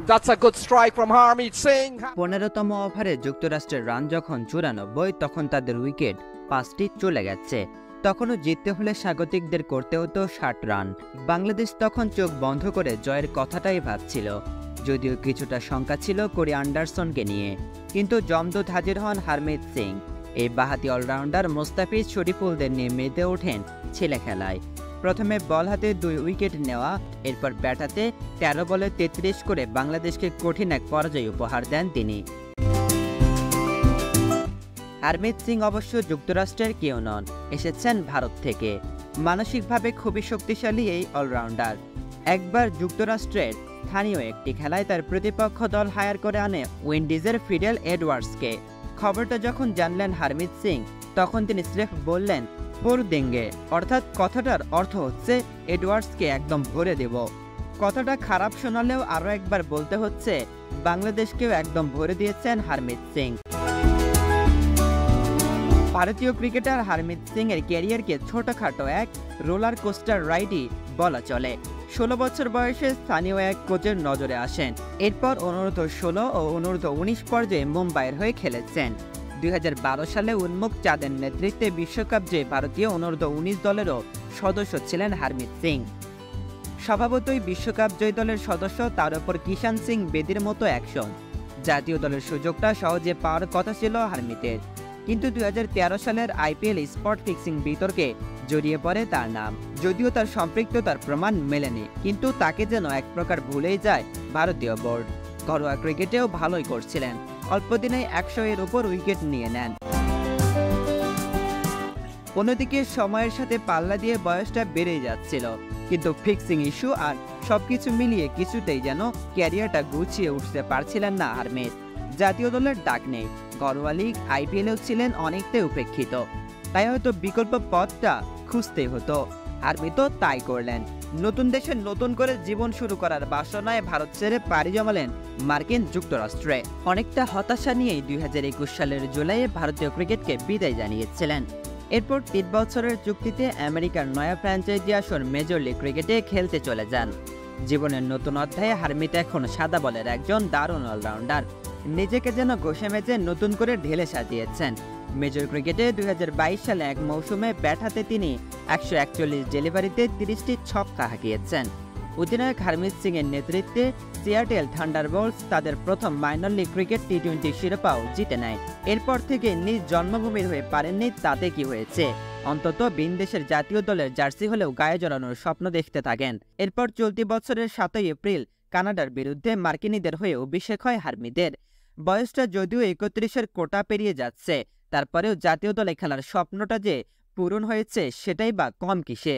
That's a good strike from Harmeet Singh. 15তম ওভারে যুক্তরাষ্ট্রের run যখন 94, তখন তাদের উইকেট 5টি চলে গেছে। তখনও জিততে হলে স্বাগতিকদের করতে হতো 60 রান। বাংলাদেশ তখন চোখ বন্ধ করে জয়ের কথাটাই ভাবছিল, যদিও কিছুটা শঙ্কা ছিল কোরি অ্যান্ডারসনকে নিয়ে। কিন্তু জমদূত হাজির হন হারমিত সিং। এই বাঁহাতি অলরাউন্ডার মোস্তাফিজ শরীফুলদের নিয়ে মেতে ওঠেন ছেলে খেলায়। প্রথমে বল হাতে 2 উইকেট নেওয়া, এরপর ব্যাট হাতে 13 বলে 33 করে বাংলাদেশকে কঠিন এক পরাজয় উপহার দেন তিনি। হারমিত সিং অবশ্য যুক্তরাষ্ট্রের কেউ নন, এসেছেন ভারত থেকে। মানসিকভাবে খুবই শক্তিশালী এই অলরাউন্ডার। একবার যুক্তরাষ্ট্রের স্থানীয় একটি খেলায় তার প্রতিপক্ষ দল হায়ার করে আনে উইন্ডিজের ফিডেল এডওয়ার্ডসকে। খবরটা যখন জানলেন হারমিত সিং, তখন তিনি স্রেফ বললেন ভর দেঙ্গে, অর্থাৎ কথাটার অর্থ হচ্ছে এডওয়ার্ডসকে একদম ভরে দেব। কথাটা খারাপ শোনালেও আরও একবার বলতে হচ্ছে বাংলাদেশকেও একদম ভরে দিয়েছেন হারমিত সিং। ভারতীয় ক্রিকেটার হারমিত সিং এর ক্যারিয়ারকে ছোটখাটো এক রোলার কোস্টার রাইডই বলা চলে। 16 বছর বয়সে স্থানীয় এক কোচের নজরে আসেন। এরপর অনূর্ধ্ব-16 ও অনূর্ধ্ব-19 পর্যায়ে মুম্বাইয়ের হয়ে খেলেছেন। 2012 সালে উন্মুক চাঁদের নেতৃত্বে বিশ্বকাপ জয়ী ভারতীয় অনূর্ধ্ব-19 দলেরও সদস্য ছিলেন হারমিত সিং। স্বভাবতই বিশ্বকাপ জয়ী দলের সদস্য, তার উপর কিষান সিং বেদির মতো অ্যাকশন। জাতীয় দলের সুযোগটা সহজে পাওয়ার কথা ছিল হারমিতের, কিন্তু 2013 সালের আইপিএল স্পট ফিক্সিং বিতর্কে জড়িয়ে পড়ে তার নাম। যদিও তার সম্পৃক্ততার প্রমাণ মেলেনি, কিন্তু তাকে যেন এক প্রকার ভুলেই যায় ভারতীয় বোর্ড। ঘরোয়া ক্রিকেটেও ভালোই করছিলেন, অল্পদিনেই 100 এর উপর উইকেট নিয়ে নেন। অন্যদিকে সময়ের সাথে পাল্লা দিয়ে বয়সটা বেড়ে যাচ্ছিল, কিন্তু ফিক্সিং ইস্যু আর সবকিছু মিলিয়ে কিছুতেই যেন ক্যারিয়ারটা গুছিয়ে উঠতে পারছিলেন না হারমিত। জাতীয় দলের ডাক নেই, ঘরোয়া লিগ আইপিএলেও ছিলেন অনেকটাই উপেক্ষিত, তাই হয়তো বিকল্প পথটা খুঁজতেই হতো। হারমিতও তাই করলেন। নতুন দেশে নতুন করে জীবন শুরু করার বাসনায় ভারত ছেড়ে পাড়ি জমালেন মার্কিন যুক্তরাষ্ট্রে। অনেকটা হতাশা নিয়েই 2021 সালের জুলাইয়ে ভারতীয় ক্রিকেটকে বিদায় জানিয়েছিলেন। এরপর 3 বছরের চুক্তিতে আমেরিকার নয়া ফ্র্যাঞ্চাইজি আসর মেজর লিগ ক্রিকেটে খেলতে চলে যান। জীবনের নতুন অধ্যায়ে হারমিত এখন সাদা বলের একজন দারুণ অলরাউন্ডার। নিজেকে যেন ঘষে মেজে নতুন করে ঢেলে সাজিয়েছেন। মেজর ক্রিকেটে 2022 সালে এক মৌসুমে ব্যাট হাতে তিনি 141 ডেলিভারিতে 30টি ছক্কা হাঁকিয়েছেন। অধিনায়ক হারমিত সিং এর নেতৃত্বে সিয়াটেল থান্ডারবোল্টস তাদের প্রথম মাইনর লিগ ক্রিকেট টি20 শিরোপাও জিতে নেয়। এরপর থেকে নিজ জন্মভূমির হয়ে পারেননি, তাতে কি হয়েছে, অন্তত বিদেশের জাতীয় দলের জার্সি হলেও গায়ে জড়ানোর স্বপ্ন দেখতে থাকেন। এরপর চলতি বছরের 7 এপ্রিল কানাডার বিরুদ্ধে মার্কিনীদের হয়ে অভিষেক হয় হারমিতের। বয়সটা যদিও 31-এর কোটা পেরিয়ে যাচ্ছে, তারপরেও জাতীয় দলে খেলার স্বপ্নটা যে পূরণ হয়েছে সেটাই বা কম কিসে।